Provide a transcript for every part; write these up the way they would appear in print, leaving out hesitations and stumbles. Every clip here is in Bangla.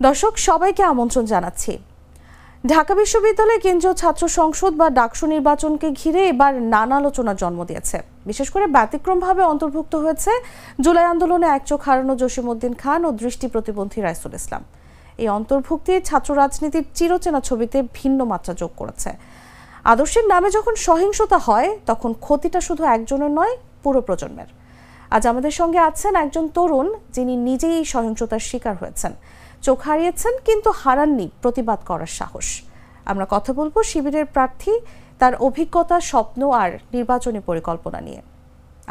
দর্শক সবাইকে আমন্ত্রণ জানাচ্ছি। ঢাকা বিশ্ববিদ্যালয় কেন্দ্রীয় ছাত্র সংসদ বা ডাকসু নির্বাচনকে ঘিরে এবার নানা আলোচনার জন্ম দিয়েছে। বিশেষ করে ব্যতিক্রমভাবে অন্তর্ভুক্ত হয়েছে জুলাই আন্দোলনে এক চোখ হারানো জসিমউদ্দিন খান ও দৃষ্টি প্রতিবন্ধী রাইসুল ইসলাম। এই অন্তর্ভুক্তি ছাত্র রাজনীতির চিরচেনা ছবিতে ভিন্ন মাত্রা যোগ করেছে। আদর্শের নামে যখন সহিংসতা হয় তখন ক্ষতিটা শুধু একজনের নয়, পুরো প্রজন্মের। আজ আমাদের সঙ্গে আছেন একজন তরুণ যিনি নিজেই এই সহিংসতার শিকার হয়েছেন, চোখ হারিয়েছেন কিন্তু হারাননি প্রতিবাদ করার সাহস। আমরা কথা বলবো শিবিরের প্রার্থী, তার অভিজ্ঞতা, স্বপ্ন আর নির্বাচনী পরিকল্পনা নিয়ে।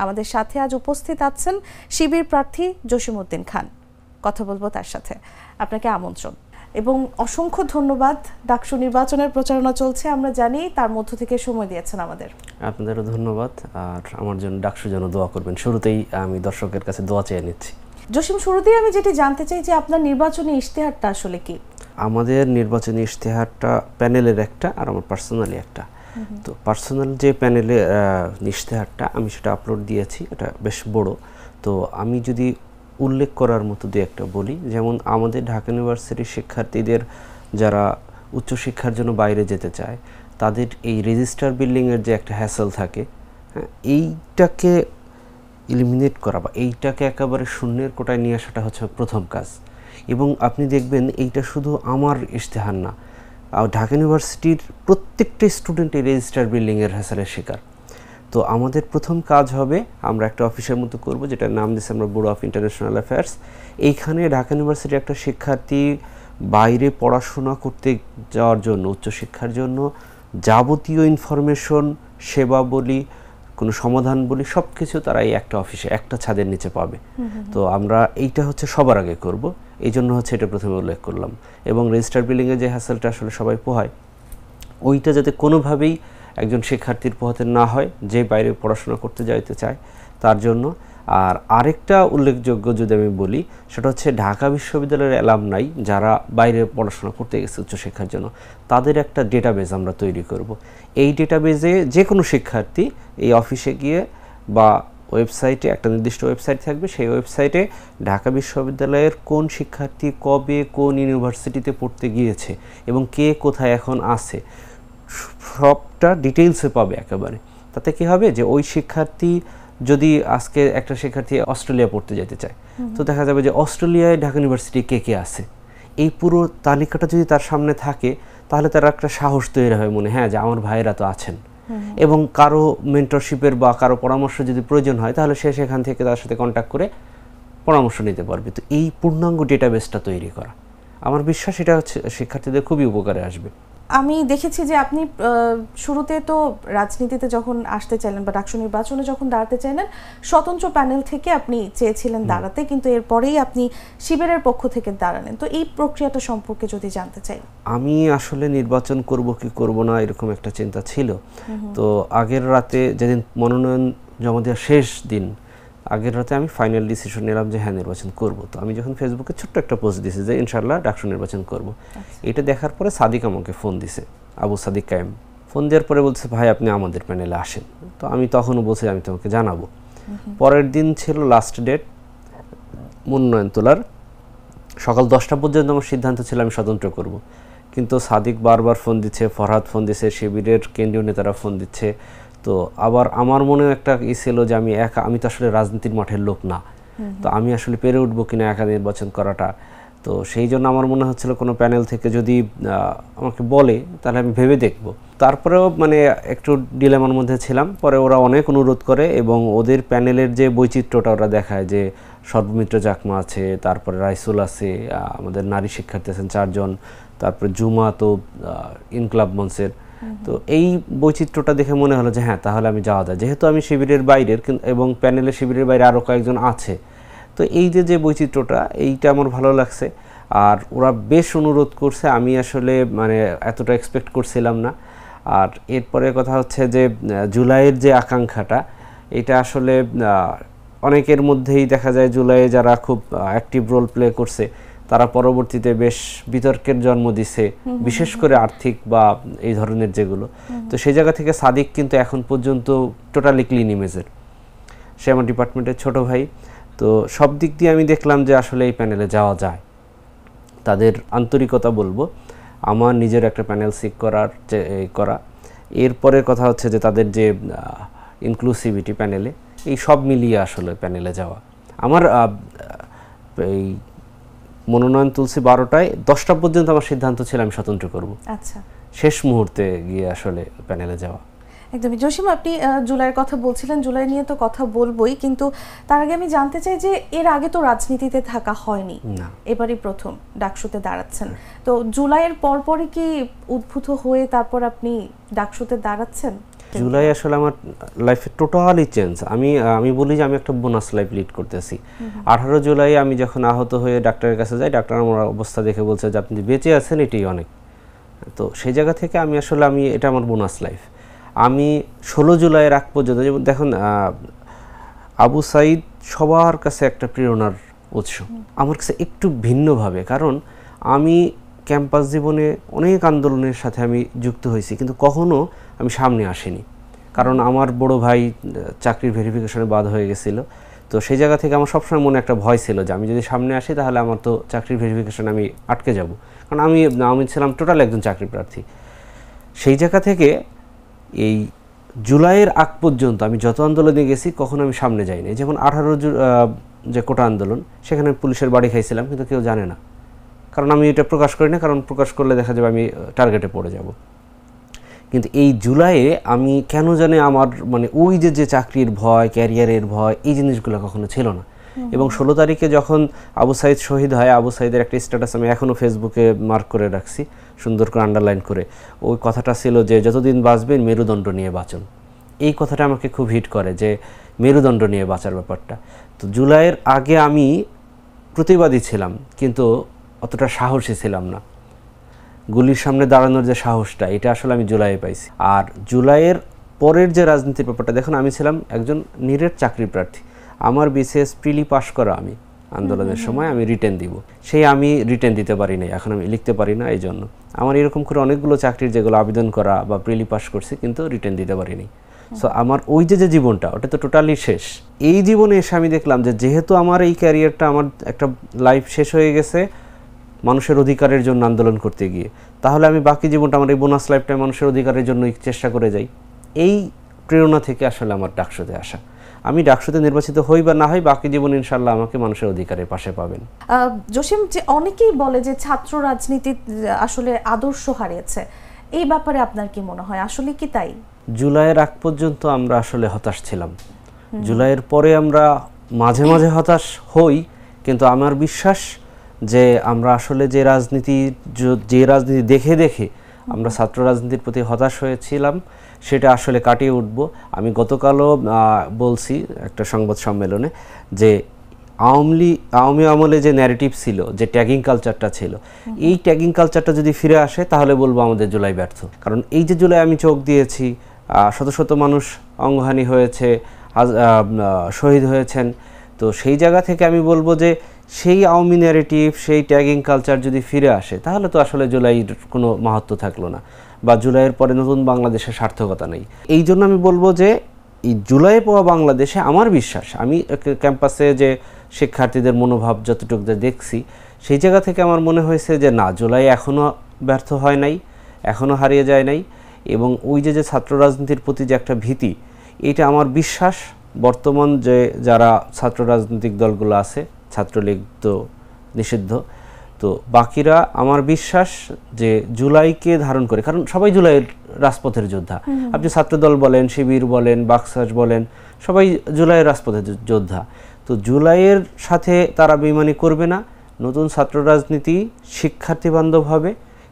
আমাদের সাথে আজ উপস্থিত আছেন শিবির প্রার্থী জসিমউদ্দিন খান। কথা বলবো তার সাথে। আপনাকে আমন্ত্রণ এবং অসংখ্য ধন্যবাদ। ডাকসু নির্বাচনের প্রচারণা চলছে, আমরা জানি, তার মধ্য থেকে সময় দিয়েছেন আমাদের। আপনাদেরও ধন্যবাদ। আর আমার জন্য ডাকসুর জন্য দোয়া করবেন। শুরুতেই আমি দর্শকের কাছে দোয়া চেয়ে নিচ্ছি। জসিম, শুরুতেই আমি যেটি জানতে চাই যে আপনার নির্বাচনী ইশতেহারটা আসলে কি? আমাদের নির্বাচনী ইশতেহারটা প্যানেলের একটা আর আমার পার্সোনালি একটা। তো পার্সোনাল যে প্যানেলের ইশতেহারটা আমি সেটা আপলোড দিয়েছি, এটা বেশ বড়। তো আমি যদি উল্লেখ করার মতো দু একটা বলি, যেমন আমাদের ঢাকা ইউনিভার্সিটির শিক্ষার্থীদের যারা উচ্চশিক্ষার জন্য বাইরে যেতে চায় তাদের এই রেজিস্টার বিল্ডিংয়ের যে একটা হ্যাসেল থাকে, হ্যাঁ, এইটাকে এলিমিনেট করা বা এইটাকে একেবারে শূন্যের কোটায় নিয়ে আসাটা হচ্ছে প্রথম কাজ। এবং আপনি দেখবেন এইটা শুধু আমার ইশতেহার না, ঢাকা ইউনিভার্সিটির প্রত্যেকটা স্টুডেন্ট এই রেজিস্টার বিল্ডিংয়ের হ্যাসেলের শিকার। তো আমাদের প্রথম কাজ হবে, আমরা একটা অফিসের মতো করব যেটার নাম দিয়েছি আমরা ব্যুরো অফ ইন্টারন্যাশনাল অ্যাফেয়ার্স। এইখানে ঢাকা ইউনিভার্সিটির একটা শিক্ষার্থী বাইরে পড়াশোনা করতে যাওয়ার জন্য, উচ্চশিক্ষার জন্য যাবতীয় ইনফরমেশন, সেবা বলি, কোনো সমাধান বলি, সব কিছু তারা এই একটা অফিসে, একটা ছাদের নিচে পাবে। তো আমরা এইটা হচ্ছে সবার আগে করব, এই জন্য হচ্ছে এটা প্রথমে উল্লেখ করলাম। এবং রেজিস্টার বিল্ডিংয়ে যে হ্যাসেলটা আসলে সবাই পোহায়, ওইটা যাতে কোনোভাবেই একজন শিক্ষার্থীর পোহাতে না হয় যে বাইরে পড়াশোনা করতে যাইতে চায় তার জন্য। আর আরেকটা উল্লেখযোগ্য যদি আমি বলি, সেটা হচ্ছে ঢাকা বিশ্ববিদ্যালয়ের অ্যালামনাই যারা বাইরে পড়াশোনা করতে গেছে উচ্চশিক্ষার জন্য, তাদের একটা ডেটাবেজ আমরা তৈরি করব। এই ডেটাবেজে যে কোনো শিক্ষার্থী এই অফিসে গিয়ে বা ওয়েবসাইটে, একটা নির্দিষ্ট ওয়েবসাইট থাকবে, সেই ওয়েবসাইটে ঢাকা বিশ্ববিদ্যালয়ের কোন শিক্ষার্থী কবে কোন ইউনিভার্সিটিতে পড়তে গিয়েছে এবং কে কোথায় এখন আছে, সবটা ডিটেইলসে পাবে একেবারে। তাতে কী হবে যে ওই শিক্ষার্থী যদি আজকে একটা শিক্ষার্থী অস্ট্রেলিয়া পড়তে যেতে চায়, তো দেখা যাবে যে অস্ট্রেলিয়ায় ঢাকা ইউনিভার্সিটি কে কে আছে, এই পুরো তালিকাটা যদি তার সামনে থাকে তাহলে তার একটা সাহস তৈরি হয় মনে, হ্যাঁ, যে আমার ভাইয়েরা তো আছেন। এবং কারো মেন্টরশিপের বা কারো পরামর্শ যদি প্রয়োজন হয় তাহলে সে সেখান থেকে তার সাথে কন্ট্যাক্ট করে পরামর্শ নিতে পারবে। তো এই পূর্ণাঙ্গ ডেটাবেসটা তৈরি করা, আমার বিশ্বাস এটা হচ্ছে শিক্ষার্থীদের খুবই উপকারে আসবে। আমি দেখেছি যে আপনি শুরুতে তো রাজনীতিতে যখন আসতে চাইলেন বা ডাকসু নির্বাচনে যখন দাঁড়াতে চাইলেন, স্বতন্ত্র প্যানেল থেকে আপনি চেয়েছিলেন দাঁড়াতে, কিন্তু এরপরেই আপনি শিবিরের পক্ষ থেকে দাঁড়ালেন। তো এই প্রক্রিয়াটা সম্পর্কে যদি জানতে চাই। আমি আসলে নির্বাচন করব কি করব না এরকম একটা চিন্তা ছিল। তো আগের রাতে, যেদিন মনোনয়ন জমা দেওয়ার শেষ দিন, আগের রাতে আমি ফাইনাল ডিসিশন নিলাম যে হ্যাঁ, নির্বাচন করব। তো আমি যখন ফেসবুকে ছোট্ট একটা পোস্ট দিয়েছি যে ইনশাআল্লাহ ডাকসু নির্বাচন করব, এটা দেখার পরে সাদিক আমাকে ফোন দিছে, আবু সাদিক কায়েম। ফোন দেওয়ার পরে বলছে, ভাই আপনি আমাদের প্যানেলে আসেন। তো আমি তখনও বলছি আমি তোমাকে জানাবো। পরের দিন ছিল লাস্ট ডেট মনোনয়ন তোলার। সকাল 10টা পর্যন্ত আমার সিদ্ধান্ত ছিল আমি স্বতন্ত্র করব, কিন্তু সাদিক বারবার ফোন দিচ্ছে, ফরহাদ ফোন দিচ্ছে, শিবিরের কেন্দ্রীয় নেতারা ফোন দিচ্ছে। তো আবার আমার মনেও একটা ছিল যে আমি একা, আমি তো আসলে রাজনীতির মাঠের লোক না, তো আমি আসলে পেরে উঠবো কিনা একা নির্বাচন করাটা। তো সেই জন্য আমার মনে হচ্ছিল কোনো প্যানেল থেকে যদি আমাকে বলে তাহলে আমি ভেবে দেখব। তারপরেও মানে একটু ডিলেমার মধ্যে ছিলাম। পরে ওরা অনেক অনুরোধ করে এবং ওদের প্যানেলের যে বৈচিত্র্যটা ওরা দেখায়, যে সর্বমিত্র চাকমা আছে, তারপরে রাইসুল আছে, আমাদের নারী শিক্ষার্থী আছেন 4 জন, তারপরে জুমা তো ইনকলাব মঞ্চের। তো এই বৈচিত্র্যটা দেখে মনে হলো যে হ্যাঁ, তাহলে আমি যাওয়া যায়, যেহেতু আমি শিবিরের বাইরের এবং প্যানেলে শিবিরের বাইরে আরও কয়েকজন আছে। তো এই যে বৈচিত্র্যটা, এইটা আমার ভালো লাগছে। আর ওরা বেশ অনুরোধ করছে, আমি আসলে মানে এতটা এক্সপেক্ট করছিলাম না। আর এরপরে কথা হচ্ছে যে জুলাইয়ের যে আকাঙ্ক্ষাটা, এটা আসলে অনেকের মধ্যেই দেখা যায় জুলাইয়ে যারা খুব অ্যাক্টিভ রোল প্লে করছে তারা পরবর্তীতে বেশ বিতর্কের জন্ম দিছে, বিশেষ করে আর্থিক বা এই ধরনের যেগুলো। তো সেই জায়গা থেকে সাদিক কিন্তু এখন পর্যন্ত টোটালি ক্লিন ইমেজের, সে আমার ডিপার্টমেন্টের ছোট ভাই। তো সব দিক দিয়ে আমি দেখলাম যে আসলে এই প্যানেলে যাওয়া যায়। তাদের আন্তরিকতা বলবো, আমার নিজের একটা প্যানেল সিক করা, এরপরের কথা হচ্ছে যে তাদের যে ইনক্লুসিভিটি প্যানেলে, এই সব মিলিয়ে আসলে প্যানেলে যাওয়া। আমার এই মনোনয়ন তুলসী 12টায়, 10টা পর্যন্ত আমার সিদ্ধান্ত ছিল আমি স্বতন্ত্র করব। আচ্ছা, শেষ মুহূর্তে গিয়ে আসলে প্যানেলে যাওয়া। একদমই। জসিম, আপনি জুলাইয়ের কথা বলছিলেন, জুলাই নিয়ে তো কথা বলবোই, কিন্তু তার আগে আমি জানতে চাই যে এর আগে তো রাজনীতিতে থাকা হয়নি, এবারই প্রথম ডাকসুতে দাঁড়াচ্ছেন। তো জুলাইয়ের পরপরই কি উদ্ভূত হয়ে তারপর আপনি ডাকসুতে দাঁড়াচ্ছেন? জুলাই আসলে আমার লাইফে টোটালি চেঞ্জ। আমি বলি যে আমি একটা বোনাস লাইফ লিড করতেছি। 18 জুলাই আমি যখন আহত হয়ে ডাক্তারের কাছে যাই, ডাক্তার আমার অবস্থা দেখে বলছে যে আপনি বেঁচে আছেন, এটাই অনেক। তো সেই জায়গা থেকে আমি এটা আমার বোনাস লাইফ। আমি 16 জুলাইয়ের আগ পর্যন্ত, যেমন দেখুন আবু সাইদ সবার কাছে একটা প্রেরণার উৎস, আমার কাছে একটু ভিন্নভাবে, কারণ আমি ক্যাম্পাস জীবনে অনেক আন্দোলনের সাথে আমি যুক্ত হয়েছি, কিন্তু কখনো আমি সামনে আসিনি, কারণ আমার বড় ভাই চাকরির ভেরিফিকেশনে বাদ হয়ে গেছিল। তো সেই জায়গা থেকে আমার সবসময় মনে একটা ভয় ছিল যে আমি যদি সামনে আসি তাহলে আমার তো চাকরির ভেরিফিকেশনে আমি আটকে যাব, কারণ আমি ছিলাম টোটাল একজন চাকরি প্রার্থী। সেই জায়গা থেকে এই জুলাইয়ের আগ পর্যন্ত আমি যত আন্দোলনে গেছি কখনো আমি সামনে যাইনি। যেমন 18 যে কোটা আন্দোলন, সেখানে পুলিশের বাড়ি খাইছিলাম, কিন্তু কেউ জানে না, কারণ আমি এটা প্রকাশ করি না, কারণ প্রকাশ করলে দেখা যাবে আমি টার্গেটে পড়ে যাব। কিন্তু এই জুলাইয়ে আমি কেন জানি আমার ওই যে চাকরির ভয়, ক্যারিয়ারের ভয়, এই জিনিসগুলো কখনো ছিল না। এবং 16 তারিখে যখন আবু সাইদ শহীদ হয়, আবু সাইদের একটা স্ট্যাটাস আমি এখনও ফেসবুকে মার্ক করে রাখছি, সুন্দর করে আন্ডারলাইন করে। ওই কথাটা ছিল যে যতদিন বাঁচবেন মেরুদণ্ড নিয়ে বাঁচুন। এই কথাটা আমাকে খুব হিট করে, যে মেরুদণ্ড নিয়ে বাঁচার ব্যাপারটা। তো জুলাইয়ের আগে আমি প্রতিবাদী ছিলাম, কিন্তু অতটা সাহসী ছিলাম না। গুলির সামনে দাঁড়ানোর যে সাহসটা, এটা আসলে আমি জুলাইয়ে পাইছি। আর জুলাইয়ের পরের যে রাজনীতির ব্যাপারটা, দেখুন আমি ছিলাম একজন নিরেট চাকরি প্রার্থী। আমার বিসিএস প্রিলি পাস করা, আমি আন্দোলনের সময় আমি রিটেন দিব, আমি রিটেন দিতে পারি নাই, এখন আমি লিখতে পারি না। এই জন্য আমার এরকম করে অনেকগুলো চাকরির যেগুলো আবেদন করা বা প্রিলি পাস করছি, কিন্তু রিটেন দিতে পারিনি। সো আমার ওই যে জীবনটা, ওটা তো টোটালি শেষ। এই জীবনে এসে আমি দেখলাম যে যেহেতু আমার এই ক্যারিয়ারটা, আমার একটা লাইফ শেষ হয়ে গেছে মানুষের অধিকারের জন্য আন্দোলন করতে গিয়ে, তাহলে আমি বাকি জীবনটা, আমার এই বোনাস লাইফটা মানুষের অধিকারের জন্য চেষ্টা করে যাই। এই প্রেরণা থেকে আসলে আমার ডাকসুতে আসা। আমি ডাকসুতে নির্বাচিত হই বা না হই, বাকি জীবন ইনশাল্লাহ আমাকে মানুষের অধিকারের পাশে পাবেন। জসিম, যে অনেকেই বলে যে ছাত্র রাজনীতি আসলে আদর্শ হারিয়েছে, এই ব্যাপারে আপনার কি মনে হয়, আসলে কি তাই? জুলাইয়ের আগ পর্যন্ত আমরা আসলে হতাশ ছিলাম। জুলাইয়ের পরে আমরা মাঝে মাঝে হতাশ হই, কিন্তু আমার বিশ্বাস যে আমরা আসলে যে রাজনীতি দেখে দেখে আমরা ছাত্র রাজনীতির প্রতি হতাশ হয়েছিলাম, সেটা আসলে কাটিয়ে উঠব। আমি গতকালও বলছি একটা সংবাদ সম্মেলনে যে আওয়ামী আমলে যে ন্যারেটিভ ছিল, যে ট্যাগিং কালচারটা ছিল, এই ট্যাগিং কালচারটা যদি ফিরে আসে তাহলে বলবো আমাদের জুলাই ব্যর্থ। কারণ এই যে জুলাই আমি চোখ দিয়েছি, শত শত মানুষ অঙ্গহানি হয়েছে, শহীদ হয়েছেন। তো সেই জায়গা থেকে আমি বলবো যে সেই আওয়ামী ন্যারেটিভ, সেই ট্যাগিং কালচার যদি ফিরে আসে তাহলে তো আসলে জুলাইয়ের কোনো মাহাত্ম্য থাকলো না, বা জুলাইয়ের পরে নতুন বাংলাদেশের সার্থকতা নেই। এই জন্য আমি বলবো যে এই জুলাই পাওয়া বাংলাদেশে আমার বিশ্বাস, আমি ক্যাম্পাসে যে শিক্ষার্থীদের মনোভাব যতটুকু দেখছি, সেই জায়গা থেকে আমার মনে হয়েছে যে না, জুলাই এখনও ব্যর্থ হয় নাই, এখনও হারিয়ে যায় নাই। এবং ওই যে ছাত্র রাজনীতির প্রতি যে একটা ভীতি, এটা আমার বিশ্বাস বর্তমান যে যারা ছাত্র রাজনৈতিক দলগুলো আছে, ছাত্রলীগ তো নিষিদ্ধ, তো বাকিরা আমার বিশ্বাস যে জুলাইকে ধারণ করে, কারণ সবাই জুলাইয়ের রাজপথের যোদ্ধা। আপনি ছাত্রদল বলেন, শিবির বলেন, বাকশাল বলেন, সবাই জুলাইয়ের রাজপথের যোদ্ধা। তো জুলাইয়ের সাথে তারা বেইমানি করবে না, নতুন ছাত্র রাজনীতি শিক্ষার্থী বান্ধব হবে।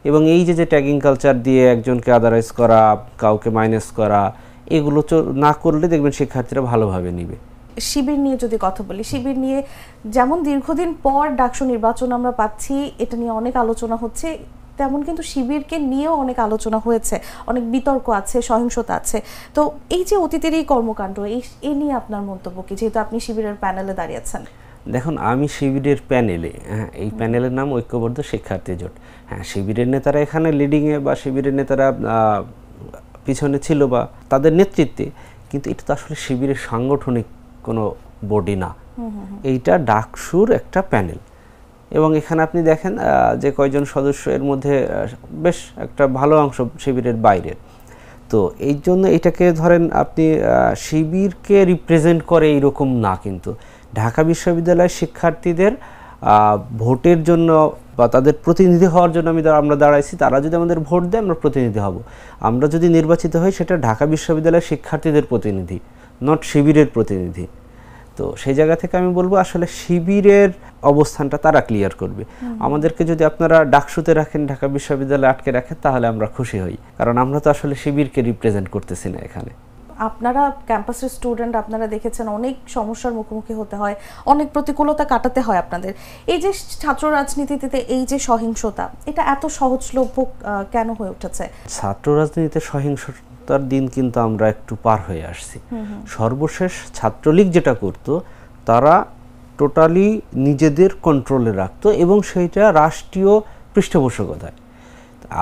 এবং এই যে ট্যাগিং কালচার দিয়ে একজনকে আদারাইজ করা, কাউকে মাইনাস করা, এগুলো না করলে দেখবেন শিক্ষার্থীরা ভালোভাবে নিবে। শিবির নিয়ে যদি কথা বলি, শিবির নিয়ে যেমন দীর্ঘদিন পর ডাকসু নির্বাচন আমরা পাচ্ছি, এটা নিয়ে অনেক আলোচনা হচ্ছে, তেমন কিন্তু শিবিরকে নিয়েও অনেক আলোচনা হয়েছে, অনেক বিতর্ক আছে, সহিংসতা আছে। তো এই যে অতীতের এই কর্মকাণ্ড, এই নিয়ে আপনার মন্তব্য কি, যেহেতু আপনি শিবিরের প্যানেলে দাঁড়িয়েছেন? দেখুন, আমি শিবিরের প্যানেলে, এই প্যানেলের নাম ঐক্যবদ্ধ শিক্ষার্থী জোট। শিবিরের নেতারা এখানে লিডিংয়ে, বা শিবিরের নেতারা পিছনে ছিল বা তাদের নেতৃত্বে, কিন্তু এটা তো আসলে শিবিরের সাংগঠনিক কোনো বডি না, এইটা ডাকসুর একটা প্যানেল। এবং এখানে আপনি দেখেন যে কয়জন সদস্য এর মধ্যে বেশ একটা ভালো অংশ শিবিরের বাইরের। তো এই জন্য এটাকে ধরেন আপনি শিবিরকে রিপ্রেজেন্ট করে এইরকম না, কিন্তু ঢাকা বিশ্ববিদ্যালয়ের শিক্ষার্থীদের ভোটের জন্য বা তাদের প্রতিনিধি হওয়ার জন্য আমরা দাঁড়াইছি। তারা যদি আমাদের ভোট দেয় আমরা প্রতিনিধি হব। আমরা যদি নির্বাচিত হই সেটা ঢাকা বিশ্ববিদ্যালয়ের শিক্ষার্থীদের প্রতিনিধি, নট শিবিরের প্রতিনিধি। তো সেই জায়গা থেকে আমি বলবো আসলে শিবিরের অবস্থানটা তারা ক্লিয়ার করবে। আমাদেরকে যদি আপনারা ডাকসুতে রাখেন, ঢাকা বিশ্ববিদ্যালয়ে আটকে রাখেন, তাহলে আমরা খুশি হই, কারণ আমরা তো আসলে শিবিরকে রিপ্রেজেন্ট করতেছি না এখানে। আপনারা ক্যাম্পাসের স্টুডেন্ট, আপনারা দেখেছেন অনেক সমস্যার মুখোমুখি হতে হয়, অনেক প্রতিকূলতা কাটাতে হয় আপনাদের। এই যে ছাত্র রাজনীতিতে এই যে সহিংসতা, এটা এত সহজলভ্য কেন হয়ে উঠেছে? ছাত্র রাজনীতিতে সহিংসতার দিন কিন্তু আমরা একটু পার হয়ে আসছি। সর্বশেষ ছাত্রলীগ যেটা করত, তারা টোটালি নিজেদের কন্ট্রোলে রাখতো এবং সেইটা রাষ্ট্রীয় পৃষ্ঠপোষকতায়।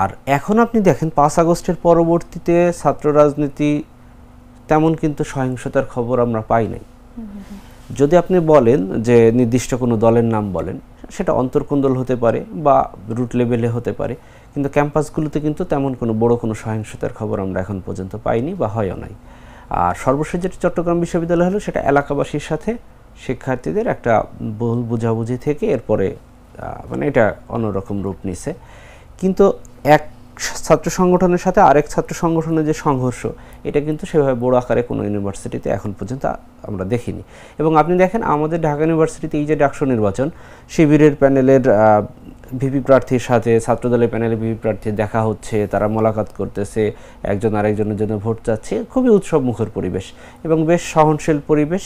আর এখন আপনি দেখেন 5 আগস্টের পরবর্তীতে ছাত্র রাজনীতি তেমন কিন্তু সহিংসতার খবর আমরা পাই নাই। যদি আপনি বলেন যে নির্দিষ্ট কোনো দলের নাম বলেন, সেটা অন্তর্কোন্দল হতে পারে বা রুট লেভেলে হতে পারে, কিন্তু ক্যাম্পাসগুলোতে কিন্তু তেমন কোনো বড় কোনো সহিংসতার খবর আমরা এখন পর্যন্ত পাইনি বা হয়ও নাই। আর সর্বশেষ যেটা চট্টগ্রাম বিশ্ববিদ্যালয় হলো, সেটা এলাকাবাসীর সাথে শিক্ষার্থীদের একটা ভুল বোঝাবুঝি থেকে এরপরে মানে এটা অন্যরকম রূপ নিছে। কিন্তু এক ছাত্র সংগঠনের সাথে আরেক ছাত্র সংগঠনের যে সংঘর্ষ, এটা কিন্তু সেভাবে বড় আকারে কোনো ইউনিভার্সিটিতে এখন পর্যন্ত আমরা দেখিনি। এবং আপনি দেখেন আমাদের ঢাকা ইউনিভার্সিটিতে এই যে ডাকসু নির্বাচন, শিবিরের প্যানেলের ভিপি প্রার্থীর সাথে ছাত্রদলের প্যানেলের ভিপি প্রার্থীর দেখা হচ্ছে, তারা মোলাকাত করতেছে, একজন আরেকজনের জন্য ভোট চাচ্ছে, খুবই উৎসব মুখর পরিবেশ এবং বেশ সহনশীল পরিবেশ,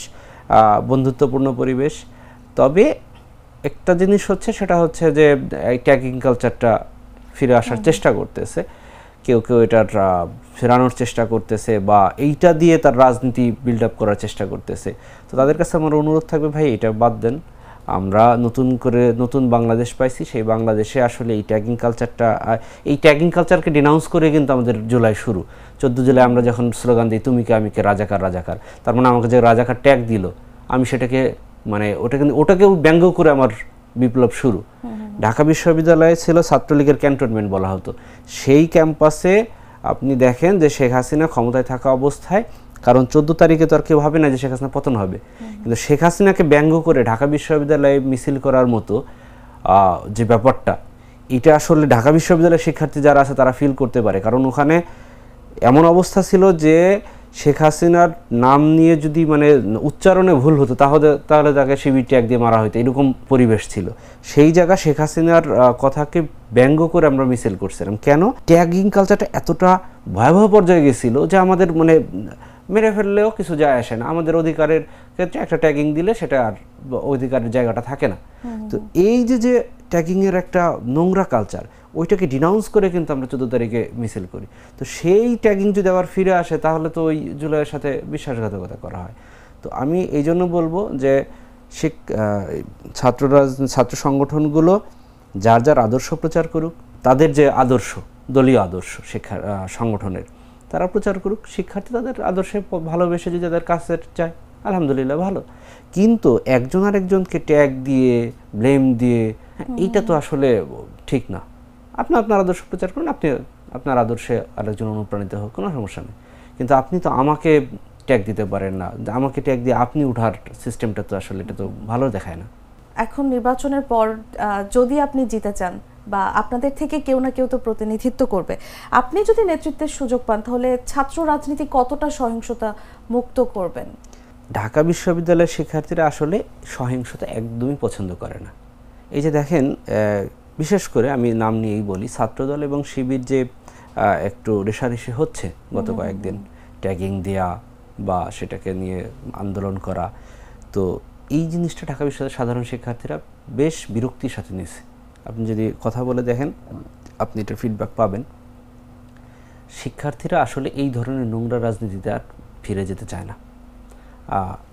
বন্ধুত্বপূর্ণ পরিবেশ। তবে একটা জিনিস হচ্ছে, সেটা হচ্ছে যে এই ট্যাগিং কালচারটা ফিরে আসার চেষ্টা করতেছে, কেউ কেউ এটার ফেরানোর চেষ্টা করতেছে বা এইটা দিয়ে তার রাজনীতি বিল্ড আপ করার চেষ্টা করতেছে। তো তাদের কাছে আমার অনুরোধ থাকবে, ভাই এটা বাদ দেন। আমরা নতুন বাংলাদেশ পাইছি, সেই বাংলাদেশে আসলে এই ট্যাগিং কালচারকে ডিনাউন্স করে কিন্তু আমাদের জুলাই শুরু। 14 জুলাই আমরা যখন স্লোগান দিই তুমি কে আমি কে, রাজাকার রাজাকার, তার মানে আমাকে যে রাজাকার ট্যাগ দিল, আমি সেটাকে মানে ওটাকেও ব্যঙ্গ করে আমার বিপ্লব শুরু। ঢাকা বিশ্ববিদ্যালয়ে ছিল ছাত্রলীগের ক্যান্টনমেন্ট বলা হতো। সেই ক্যাম্পাসে আপনি দেখেন যে শেখ হাসিনা ক্ষমতায় থাকা অবস্থায়, কারণ 14 তারিখে তো আর কেউ ভাবে না যে শেখ হাসিনা পতন হবে, কিন্তু শেখ হাসিনাকে ব্যঙ্গ করে ঢাকা বিশ্ববিদ্যালয়ে মিছিল করার মতো যে ব্যাপারটা, এটা আসলে ঢাকা বিশ্ববিদ্যালয়ের শিক্ষার্থী যারা আছে তারা ফিল করতে পারে। কারণ ওখানে এমন অবস্থা ছিল যে শেখ হাসিনার নাম নিয়ে যদি মানে উচ্চারণে ভুল হতো তাহলে তাকে শিবির ট্যাগ দিয়ে মারা হতো, এরকম পরিবেশ ছিল। সেই জায়গা শেখ হাসিনার কথাকে ব্যঙ্গ করে আমরা মিছিল করছিলাম। কেন? ট্যাগিং কালচারটা এতটা ভয়াবহ পর্যায়ে গেছিল যে আমাদের মানে মেরে ফেললেও কিছু যায় আসে না, আমাদের অধিকারের ক্ষেত্রে একটা ট্যাগিং দিলে সেটা আর অধিকারের জায়গাটা থাকে না। তো এই যে ট্যাগিংয়ের একটা নোংরা কালচার, ওইটাকে ডিনাউন্স করে কিন্তু আমরা 14 তারিখে মিছিল করি। তো সেই ট্যাগিং যদি আবার ফিরে আসে, তাহলে তো ওই জুলাইয়ের সাথে বিশ্বাসঘাতকতা করা হয়। তো আমি এই জন্য বলবো যে ছাত্র সংগঠনগুলো যার যার আদর্শ প্রচার করুক, তাদের যে আদর্শ, দলীয় আদর্শ শিক্ষা সংগঠনের, তারা প্রচার করুক। শিক্ষার্থী তাদের আদর্শে ভালোবেসে যদি তাদের কাছে চায়, আলহামদুলিল্লাহ ভালো। কিন্তু একজন আরেকজনকে ট্যাগ দিয়ে ব্লেম দিয়ে, এইটা তো আসলে ঠিক না। আপনি আপনার আদর্শ প্রচার করুন, আপনি আপনার আদর্শে আরেকজন অনুপ্রাণিত হোক, কোনো সমস্যা নেই। কিন্তু আপনি তো আমাকে ট্যাগ দিতে পারেন না, আমাকে ট্যাগ দিয়ে আপনি উঠার সিস্টেমটা তো আসলে এটা তো ভালো দেখায় না। এখন নির্বাচনের পর যদি আপনি জিতে চান বা আপনাদের থেকে কেউ না কেউ তো প্রতিনিধিত্ব করবে, আপনি যদি নেতৃত্বের সুযোগ পান, তাহলে ছাত্র রাজনীতি কতটা সহিংসতা মুক্ত করবেন? ঢাকা বিশ্ববিদ্যালয়ের শিক্ষার্থীরা আসলে সহিংসতা একদমই পছন্দ করে না। এই যে দেখেন, বিশেষ করে আমি নাম নিয়েই বলি, ছাত্রদল এবং শিবির যে একটু রেষারেষি হচ্ছে গত কয়েকদিন, ট্যাগিং দেয়া বা সেটাকে নিয়ে আন্দোলন করা, তো এই জিনিসটা ঢাকা বিশ্ববিদ্যালয়ের সাধারণ শিক্ষার্থীরা বেশ বিরক্তির সাথে নিয়েছে। আপনি যদি কথা বলে দেখেন, আপনি এটার ফিডব্যাক পাবেন। শিক্ষার্থীরা আসলে এই ধরনের নোংরা রাজনীতিতে আর ফিরে যেতে চায় না।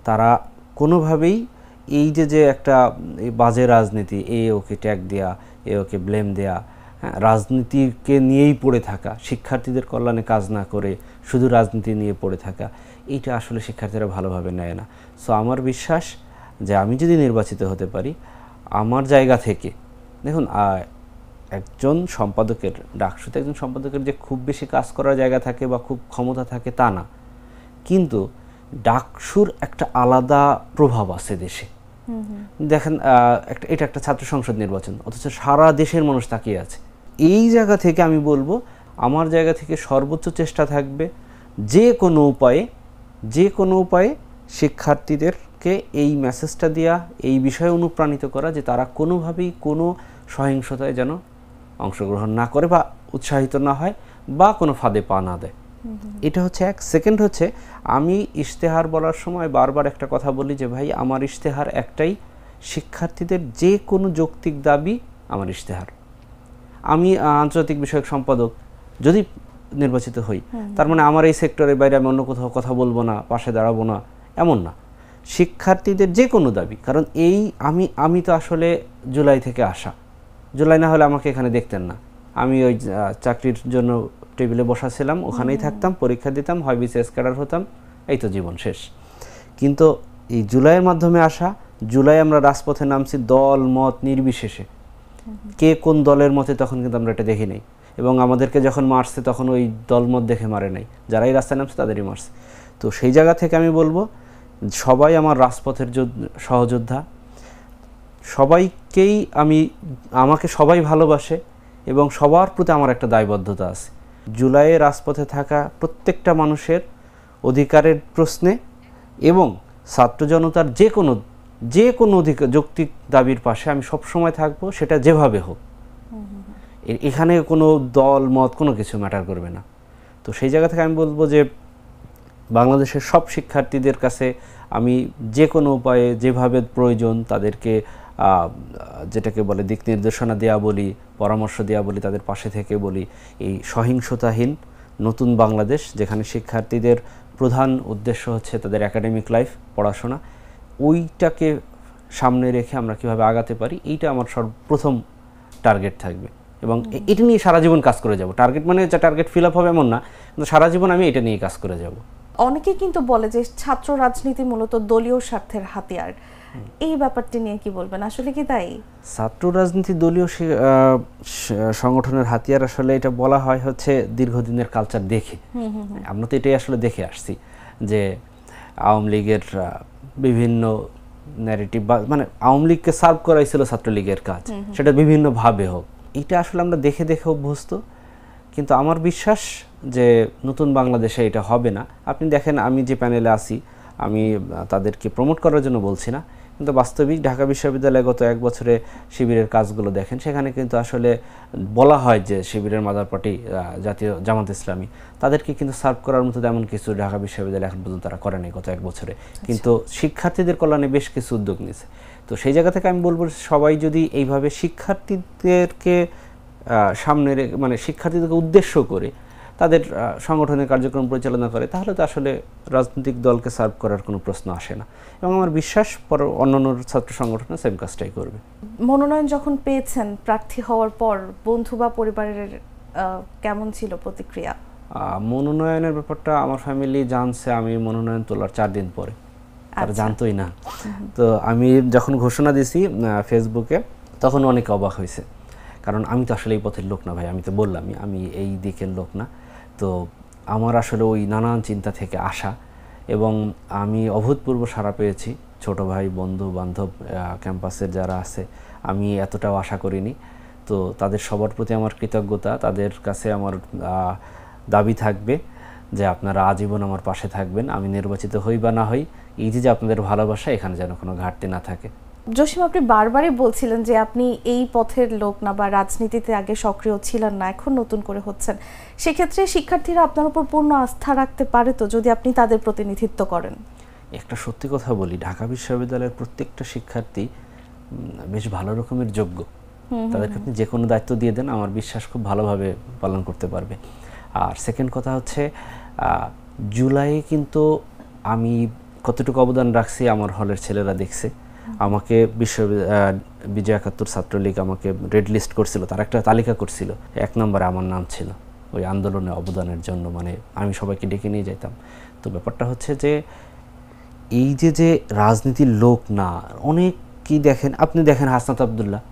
তারা কোনোভাবেই এই যে একটা বাজে রাজনীতি, ওকে ট্যাগ দেয়া, ওকে ব্লেম দেয়া, রাজনীতিকে নিয়েই পড়ে থাকা, শিক্ষার্থীদের কল্যাণে কাজ না করে শুধু রাজনীতি নিয়ে পড়ে থাকা, এইটা আসলে শিক্ষার্থীরা ভালোভাবে নেয় না। সো আমার বিশ্বাস যে আমি যদি নির্বাচিত হতে পারি, আমার জায়গা থেকে দেখুন একজন সম্পাদকের, ডাকসুতে একজন সম্পাদকের যে খুব বেশি কাজ করার জায়গা থাকে বা খুব ক্ষমতা থাকে তা না, কিন্তু ডাকসুর একটা আলাদা প্রভাব আছে দেশে। দেখেন এটা একটা ছাত্র সংসদ নির্বাচন, অথচ সারা দেশের মানুষ তাকিয়ে আছে। এই জায়গা থেকে আমি বলবো, আমার জায়গা থেকে সর্বোচ্চ চেষ্টা থাকবে যে কোনো উপায়ে শিক্ষার্থীদেরকে এই মেসেজটা দেওয়া, এই বিষয়ে অনুপ্রাণিত করা যে তারা কোনোভাবেই কোনো সহিংসতায় যেন অংশগ্রহণ না করে বা উৎসাহিত না হয় বা কোনো ফাঁদে পা না দেয়। এটা হচ্ছে এক। সেকেন্ড হচ্ছে, আমি ইশতেহার বলার সময় বারবার একটা কথা বলি যে ভাই, আমার ইশতেহার একটাই, শিক্ষার্থীদের যে কোনো যৌক্তিক দাবি আমার ইশতেহার। আমি আন্তর্জাতিক বিষয়ক সম্পাদক যদি নির্বাচিত হই, তার মানে আমার এই সেক্টরের বাইরে আমি অন্য কোথাও কথা বলবো না, পাশে দাঁড়াবো না, এমন না। শিক্ষার্থীদের যে কোনো দাবি, কারণ আমি তো আসলে জুলাই থেকে আসা, জুলাই না হলে আমাকে এখানে দেখতেন না। আমি ওই চাকরির জন্য টেবিলে বসা ছিলাম, ওখানেই থাকতাম, পরীক্ষা দিতাম, হয় বিসিএস ক্যাডার হতাম, এই তো জীবন শেষ। কিন্তু এই জুলাইয়ের মাধ্যমে আসা, জুলাই আমরা রাজপথে নামছি দল মত নির্বিশেষে, কে কোন দলের মতে তখন কিন্তু আমরা এটা দেখি নাই, এবং আমাদেরকে যখন মারছে তখন ওই দলমত দেখে মারে নাই, যারাই রাস্তায় নামছে তাদেরই মারছে। তো সেই জায়গা থেকে আমি বলবো, সবাই আমার রাজপথের সহযোদ্ধা, সবাইকেই আমাকে সবাই ভালোবাসে এবং সবার প্রতি আমার একটা দায়বদ্ধতা আছে। জুলাইয়ে রাজপথে থাকা প্রত্যেকটা মানুষের অধিকারের প্রশ্নে এবং ছাত্র জনতার যে কোনো অধিকার যৌক্তিক দাবির পাশে আমি সবসময় থাকবো, সেটা যেভাবে হোক। এখানে কোনো দল মত কোনো কিছু ম্যাটার করবে না। তো সেই জায়গা থেকে আমি বলবো যে বাংলাদেশের সব শিক্ষার্থীদের কাছে আমি যে কোনো উপায়ে যেভাবে প্রয়োজন তাদেরকে যেটাকে বলে দিক নির্দেশনা দেওয়া বলি, পরামর্শ দেওয়া বলি, তাদের পাশে থেকে বলি, এই সহিংসতাহীন নতুন বাংলাদেশ, যেখানে শিক্ষার্থীদের প্রধান উদ্দেশ্য হচ্ছে তাদের একাডেমিক লাইফ, পড়াশোনা, ওইটাকে সামনে রেখে আমরা কীভাবে আগাতে পারি, এইটা আমার সর্বপ্রথম টার্গেট থাকবে। এবং এটা নিয়ে সারা জীবন কাজ করে যাব। টার্গেট মানে যে টার্গেট ফিল আপ হবে এমন না, কিন্তু সারা জীবন আমি এটা নিয়ে কাজ করে যাব। অনেকে কিন্তু বলে যে ছাত্র রাজনীতি মূলত দলীয় স্বার্থের হাতিয়ার, এই ব্যাপারটি নিয়ে কি বলবেন? আসলে কি তাই? ছাত্র রাজনীতি দলীয় সংগঠনের হাতিয়ার, আসলে এটা বলা হয় হচ্ছে দীর্ঘদিনের কালচার দেখে। আমরা তো এটাই আসলে দেখে আসছি যে আওয়ামী লীগের বিভিন্ন ন্যারেটিভ বা মানে আওয়ামী লীগকে সার্ভ করাই ছিল ছাত্রলীগের কাজ, সেটা বিভিন্নভাবে হোক। এটা আসলে আমরা দেখে দেখে অভ্যস্ত, কিন্তু আমার বিশ্বাস যে নতুন বাংলাদেশে এটা হবে না। আপনি দেখেন, আমি যে প্যানেলে আছি, আমি তাদেরকে প্রমোট করার জন্য বলছি না, কিন্তু বাস্তবিক ঢাকা বিশ্ববিদ্যালয়ে গত 1 বছরে শিবিরের কাজগুলো দেখেন, সেখানে কিন্তু আসলে বলা হয় যে শিবিরের মাদার পার্টি জাতীয় জামাত ইসলামী, তাদেরকে কিন্তু সার্ভ করার মতো তেমন কিছু ঢাকা বিশ্ববিদ্যালয় এখন পর্যন্ত তারা করে নাই গত 1 বছরে, কিন্তু শিক্ষার্থীদের কল্যাণে বেশ কিছু উদ্যোগ নিয়েছে। তো সেই জায়গা থেকে আমি বলবো, সবাই যদি এইভাবে শিক্ষার্থীদেরকে সামনে মানে শিক্ষার্থীদেরকে উদ্দেশ্য করে তাদের সংগঠনের কার্যক্রম পরিচালনা করে, তাহলে তো আসলে রাজনৈতিক দলকে সার্ভ করার কোনো প্রশ্ন আসে না। এবং আমার বিশ্বাস অন্যান্য ছাত্র সংগঠন সেম কাজটাই করবে। মনোনয়ন যখন পেয়েছেন, প্রার্থী হওয়ার পর বন্ধু বা পরিবারের কেমন ছিল প্রতিক্রিয়া? মনোনয়নের ব্যাপারটা আমার ফ্যামিলি জানছে আমি মনোনয়ন তোলার 4 দিন পরে, তারা জানতোই না। তো আমি যখন ঘোষণা দিছি ফেসবুকে, তখন অনেকে অবাক হয়েছে, কারণ আমি তো আসলে এই পথের লোক না ভাই, আমি তো বললামই আমি এই দিকের লোক না। তো আমার আসলে ওই নানান চিন্তা থেকে আসা, এবং আমি অভূতপূর্ব সাড়া পেয়েছি। ছোট ভাই, বন্ধু বান্ধব, ক্যাম্পাসের যারা আছে, আমি এতটাও আশা করিনি। তো তাদের সবার প্রতি আমার কৃতজ্ঞতা, তাদের কাছে আমার দাবি থাকবে যে আপনারা আজীবন আমার পাশে থাকবেন, আমি নির্বাচিত হই বা না হই, এই যে আপনাদের ভালোবাসা, এখানে যেন কোনো ঘাটতি না থাকে। জসিম, আপনি বারবারই বলছিলেন যে আপনি এই পথের লোক না বা রাজনীতিতে আগে সক্রিয় ছিলেন না, এখন নতুন করে হচ্ছেন। সেক্ষেত্রে শিক্ষার্থীরা আপনার উপর পূর্ণ আস্থা রাখতে পারে তো, যদি আপনি তাদের প্রতিনিধিত্ব করেন? একটা সত্যি কথা বলি, ঢাকা বিশ্ববিদ্যালয়ের প্রত্যেকটা শিক্ষার্থী বেশ ভালো রকমের যোগ্য। তাদেরকে আপনি যে কোনো দায়িত্ব দিয়ে দেন, আমার বিশ্বাস খুব ভালোভাবে পালন করতে পারবে। আর সেকেন্ড কথা হচ্ছে, জুলাইয়ে কিন্তু আমি কতটুকু অবদান রাখছি আমার হলের ছেলেরা দেখছে। আমাকে বিজয় 71 ছাত্রলীগ আমাকে রেড লিস্ট করছিল, তার একটা তালিকা করছিল, 1 নম্বরে আমার নাম ছিল ওই আন্দোলনে অবদানের জন্য। মানে আমি সবাইকে ডেকে নিয়ে যেতাম। তো ব্যাপারটা হচ্ছে যে এই যে রাজনীতির লোক না, অনেকেই দেখেন, আপনি দেখেন হাসনাত আবদুল্লাহ,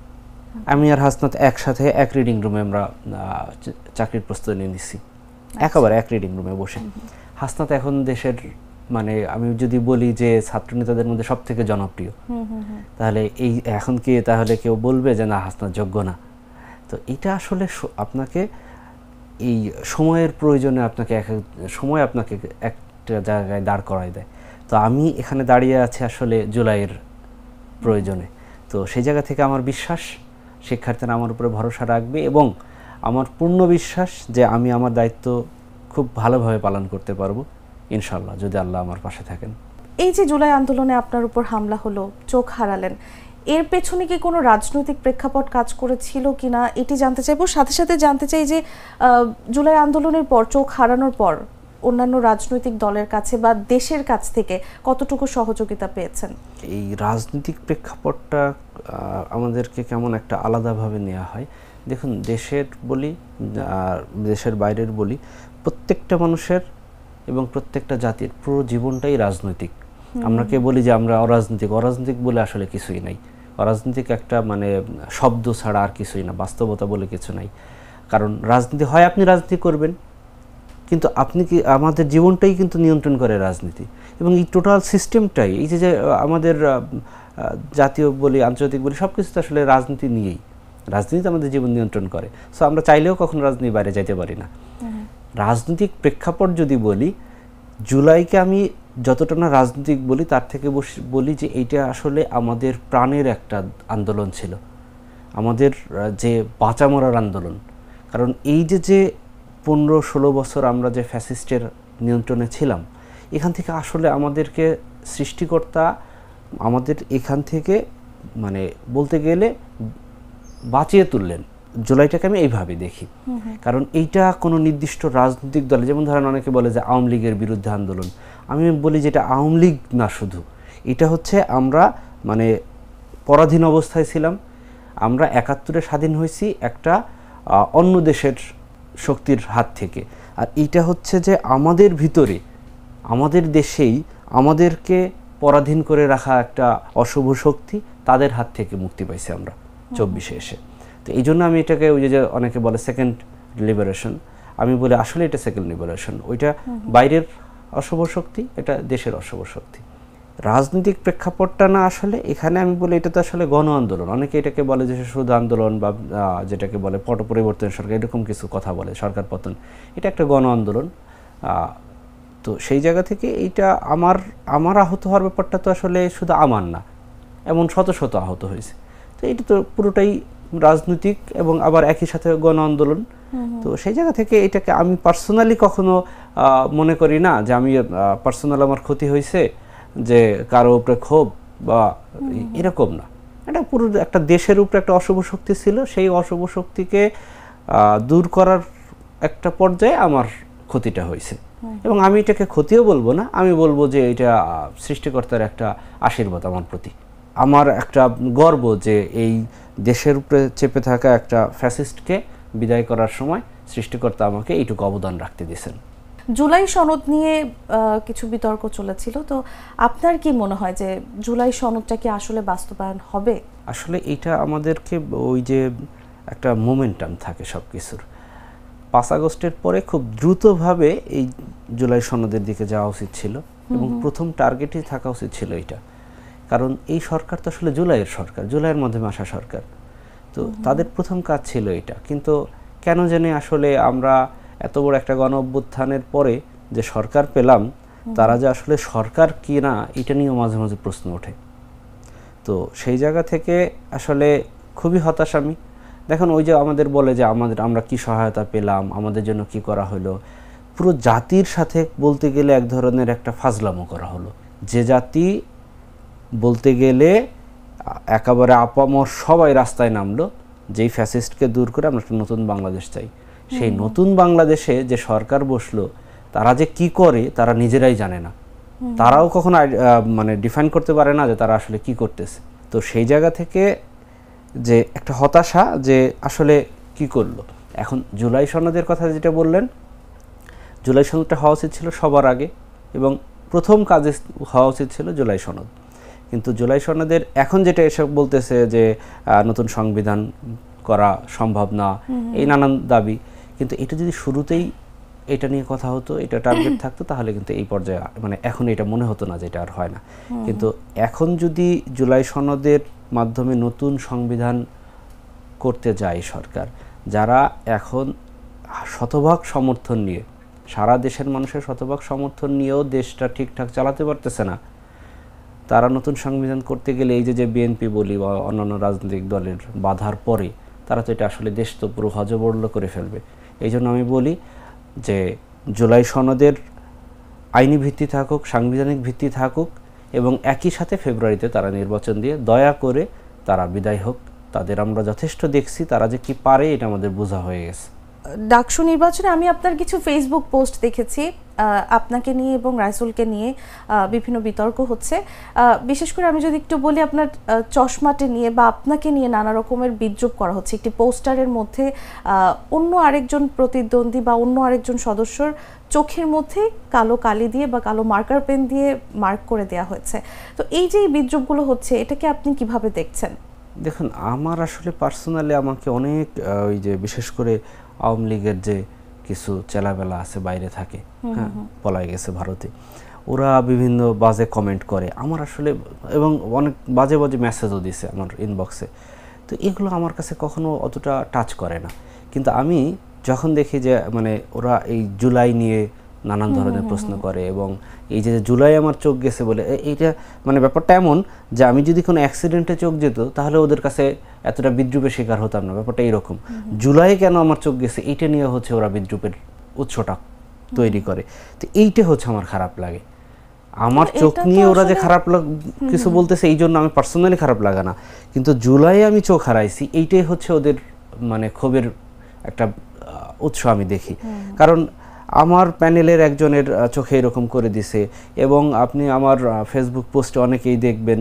আমি আর হাসনাত একসাথে এক রিডিং রুমে আমরা চাকরির প্রস্তুতি নিয়েছি, একেবারে এক রিডিং রুমে বসে। হাসনাত এখন দেশের মানে আমি যদি বলি যে ছাত্রনেতাদের মধ্যে সব থেকে জনপ্রিয়, তাহলে এই এখন কি তাহলে কেউ বলবে যে না হাসনাত যোগ্য না? তো এটা আসলে আপনাকে এই সময়ের প্রয়োজনে আপনাকে সময় আপনাকে একটা জায়গায় দাঁড় করাই দেয়। তো আমি এখানে দাঁড়িয়ে আছি আসলে জুলাইয়ের প্রয়োজনে। তো সেই জায়গা থেকে আমার বিশ্বাস শিক্ষার্থীরা আমার উপরে ভরসা রাখবে এবং আমার পূর্ণ বিশ্বাস যে আমি আমার দায়িত্ব খুব ভালোভাবে পালন করতে পারবো ইনশাল্লাহ, যদি আল্লাহ আমার পাশে থাকেন। এই যে জুলাই আন্দোলনে আপনার উপর হামলা হলো, চোখ হারালেন, এর পেছনে কি কোনো রাজনৈতিক প্রেক্ষাপট কাজ করেছিল কিনা এটি জানতে চাইবো। সাথে সাথে জানতে চাই যে জুলাই আন্দোলনের পর, চোখ হারানোর পর অন্যান্য রাজনৈতিক দলের কাছে বা দেশের কাছ থেকে কতটুকু সহযোগিতা পেয়েছেন? এই রাজনৈতিক প্রেক্ষাপটটা আমাদেরকে কেমন একটা আলাদাভাবে নেওয়া হয়। দেখুন, দেশের বলি আর দেশের বাইরের বলি, প্রত্যেকটা মানুষের এবং প্রত্যেকটা জাতির পুরো জীবনটাই রাজনৈতিক। আমরা কে বলি যে আমরা অরাজনৈতিক, অরাজনৈতিক বলে আসলে কিছুই নাই। অরাজনৈতিক একটা মানে শব্দ ছাড়া আর কিছুই না, বাস্তবতা বলে কিছু নাই। কারণ রাজনীতি হয় আপনি রাজনীতি করবেন, কিন্তু আপনি কি আমাদের জীবনটাই কিন্তু নিয়ন্ত্রণ করে রাজনীতি। এবং এই টোটাল সিস্টেমটাই এই যে আমাদের জাতীয় বলি আন্তর্জাতিক বলি সব কিছু তো আসলে রাজনীতি নিয়েই, রাজনীতি আমাদের জীবন নিয়ন্ত্রণ করে। সো আমরা চাইলেও কখনো রাজনীতির বাইরে যাইতে পারি না। রাজনৈতিক প্রেক্ষাপট যদি বলি, জুলাইকে আমি যতটা না রাজনৈতিক বলি তার থেকে বলি যে এইটা আসলে আমাদের প্রাণের একটা আন্দোলন ছিল, আমাদের যে বাঁচা মরার আন্দোলন। কারণ এই যে 15-16 বছর আমরা যে ফ্যাসিস্টের নিয়ন্ত্রণে ছিলাম, এখান থেকে আসলে আমাদেরকে সৃষ্টিকর্তা আমাদের এখান থেকে মানে বলতে গেলে বাঁচিয়ে তুললেন। জুলাইটাকে আমি এইভাবে দেখি। কারণ এইটা কোনো নির্দিষ্ট রাজনৈতিক দলে, যেমন ধরেন অনেকে বলে যে আওয়ামী লীগের বিরুদ্ধে আন্দোলন, আমি বলি যে এটা আওয়ামী লীগ না, শুধু এটা হচ্ছে আমরা মানে পরাধীন অবস্থায় ছিলাম। আমরা 71-এ স্বাধীন হয়েছি একটা অন্য দেশের শক্তির হাত থেকে। আর এইটা হচ্ছে যে আমাদের ভিতরে, আমাদের দেশেই আমাদেরকে পরাধীন করে রাখা একটা অশুভ শক্তি, তাদের হাত থেকে মুক্তি পাইছি আমরা 24-এ এসে। তো এই জন্য আমি এটাকে ওই যে অনেকে বলে সেকেন্ড লিবারেশন, আমি বলি আসলে এটা সেকেন্ড লিবারেশন। ওইটা বাইরের অশুভ শক্তি, এটা দেশের অশুভ শক্তি। রাজনৈতিক প্রেক্ষাপটটা না, আসলে এখানে আমি বলি এটা তো আসলে গণ আন্দোলন। অনেকে এটাকে বলে যে শুধু আন্দোলন বা যেটাকে বলে পট পরিবর্তন সরকার, এরকম কিছু কথা বলে, সরকার পতন, এটা একটা গণ আন্দোলন। তো সেই জায়গা থেকে এইটা আমার আহত হওয়ার ব্যাপারটা তো আসলে শুধু আমার না, এমন শত শত আহত হয়েছে। তো এটা তো পুরোটাই রাজনৈতিক এবং আবার একই সাথে গণ আন্দোলন। তো সেই জায়গা থেকে এটাকে আমি পার্সোনালি কখনো মনে করি না যে আমি পার্সোনাল আমার ক্ষতি হয়েছে, যে কারো উপরে ক্ষোভ বা এরকম না। এটা পুরো একটা দেশের উপরে একটা অশুভ শক্তি ছিল, সেই অশুভ শক্তিকে দূর করার একটা পর্যায়ে আমার ক্ষতিটা হয়েছে। এবং আমি এটাকে ক্ষতিও বলবো না, আমি বলবো যে এটা সৃষ্টিকর্তার একটা আশীর্বাদ আমার প্রতি। আমার একটা গর্ব যে এই দেশের উপরে চেপে থাকা একটা ফ্যাসিস্টকে বিদায় করার সময় সৃষ্টিকর্তা আমাকে এইটুকু অবদান রাখতে দিয়েছেন। জুলাই সনদ নিয়ে কিছু বিতর্ক চলেছিল, তো আপনার কি মনে হয় যে জুলাই সনদটা কি আসলে বাস্তবায়ন হবে? আসলে এটা আমাদেরকে ওই যে একটা মোমেন্টাম থাকে সব কিছুর, 5 আগস্টের পরে খুব দ্রুতভাবে এই জুলাই সনদের দিকে যাওয়া উচিত ছিল এবং প্রথম টার্গেটই থাকা উচিত ছিল এটা। কারণ এই সরকার তো আসলে জুলাইয়ের সরকার, জুলাইয়ের মাধ্যমে আসা সরকার, তো তাদের প্রথম কাজ ছিল এটা। কিন্তু কেন জানি আসলে আমরা এত বড় একটা গণ অভ্যুত্থানের পরে যে সরকার পেলাম, তারা যে আসলে সরকার কি না এটা নিয়েও মাঝে মাঝে প্রশ্ন ওঠে। তো সেই জায়গা থেকে আসলে খুবই হতাশ আমি। দেখুন, ওই যে আমাদের বলে যে আমরা কি সহায়তা পেলাম, আমাদের জন্য কি করা হলো, পুরো জাতির সাথে বলতে গেলে এক ধরনের একটা ফাজলামো করা হলো। যে জাতি বলতে গেলে একেবারে আপামর সবাই রাস্তায় নামলো, যেই ফ্যাসিস্টকে দূর করে আমরা একটা নতুন বাংলাদেশ চাই। সেই নতুন বাংলাদেশে যে সরকার বসলো, তারা যে কি করে তারা নিজেরাই জানে না, তারাও কখনো মানে ডিফাইন করতে পারে না যে তারা আসলে কি করতেছে। তো সেই জায়গা থেকে যে একটা হতাশা যে আসলে কি করলো। এখন জুলাই সনদের কথা যেটা বললেন, জুলাই সনদটা হওয়া উচিত ছিল সবার আগে এবং প্রথম কাজে হওয়া উচিত ছিল জুলাই সনদ। কিন্তু জুলাই সনদের এখন যেটা এসব বলতেছে যে নতুন সংবিধান করা সম্ভব না, এই নানান দাবি, কিন্তু এটা যদি শুরুতেই এটা নিয়ে কথা হতো, এটা টার্গেট থাকতো, তাহলে কিন্তু এই পর্যায়ে মানে এখন এটা মনে হতো না যে এটা আর হয় না। কিন্তু এখন যদি জুলাই সনদের মাধ্যমে নতুন সংবিধান করতে যায় সরকার, যারা এখন শতভাগ সমর্থন নিয়ে, সারা দেশের মানুষের শতভাগ সমর্থন নিয়েও দেশটা ঠিকঠাক চালাতে পারতেছে না, তারা নতুন সংবিধান করতে গেলে এই যে বিএনপি বলি বা অন্যান্য রাজনৈতিক দলের বাধার পরে তারা তো এটা আসলে দেশ তো পুরো হযবরল করে ফেলবে। এই জন্য আমি বলি যে জুলাই সনদের আইনি ভিত্তি থাকুক, সাংবিধানিক ভিত্তি থাকুক, এবং একই সাথে ফেব্রুয়ারিতে তারা নির্বাচন দিয়ে দয়া করে তারা বিদায় হোক। তাদের আমরা যথেষ্ট দেখছি, তারা যে কি পারে এটা আমাদের বোঝা হয়ে গেছে। ডাকসু নির্বাচনে আমি আপনার কিছু ফেসবুক পোস্ট দেখেছি, আপনাকে নিয়ে এবং রাইসুলকে নিয়ে বিভিন্ন বিতর্ক হচ্ছে। বিশেষ করে আমি যদি একটু বলি, আপনার চশমাটি নিয়ে বা আপনাকে নিয়ে নানা রকমের বিদ্রূপ করা হচ্ছে। একটি পোস্টারের মধ্যে অন্য আরেকজন প্রতিদ্বন্দ্বী বা অন্য আরেকজন সদস্যর চোখের মধ্যে কালো কালি দিয়ে বা কালো মার্কার পেন দিয়ে মার্ক করে দেওয়া হয়েছে। তো এই যে বিদ্রূপগুলো হচ্ছে, এটাকে আপনি কিভাবে দেখছেন? দেখুন, আমার আসলে পার্সোনালি আমাকে অনেক ওই যে বিশেষ করে আওয়ামী লীগের যে কিছু চেলাবেলা আছে বাইরে থাকে, হ্যাঁ, পলায় গেছে ভারতে, ওরা বিভিন্ন বাজে কমেন্ট করে আমার আসলে, এবং অনেক বাজে বাজে মেসেজও দিছে আমার ইনবক্সে। তো এগুলো আমার কাছে কখনো অতটা টাচ করে না। কিন্তু আমি যখন দেখি যে মানে ওরা এই জুলাই নিয়ে নানান ধরনের প্রশ্ন করে, এবং এই যে জুলাই আমার চোখ গেছে বলে, এইটা মানে ব্যাপারটা এমন যে আমি যদি কোনো অ্যাক্সিডেন্টে চোখ যেত তাহলে ওদের কাছে এতটা বিদ্রুপের শিকার হতাম না। ব্যাপারটা এইরকম, জুলাই কেন আমার চোখ গেছে এইটা নিয়ে হচ্ছে ওরা বিদ্রুপের উৎসটা তৈরি করে। তো এইটা হচ্ছে আমার খারাপ লাগে। আমার চোখ নিয়ে ওরা যে খারাপ কিছু বলতেছে এই জন্য আমি পার্সোনালি খারাপ লাগা না, কিন্তু জুলাই আমি চোখ হারাইছি এইটাই হচ্ছে ওদের মানে ক্ষোভের একটা উৎস আমি দেখি। কারণ আমার প্যানেলের একজনের চোখে এরকম করে দিছে, এবং আপনি আমার ফেসবুক পোস্টে অনেকেই দেখবেন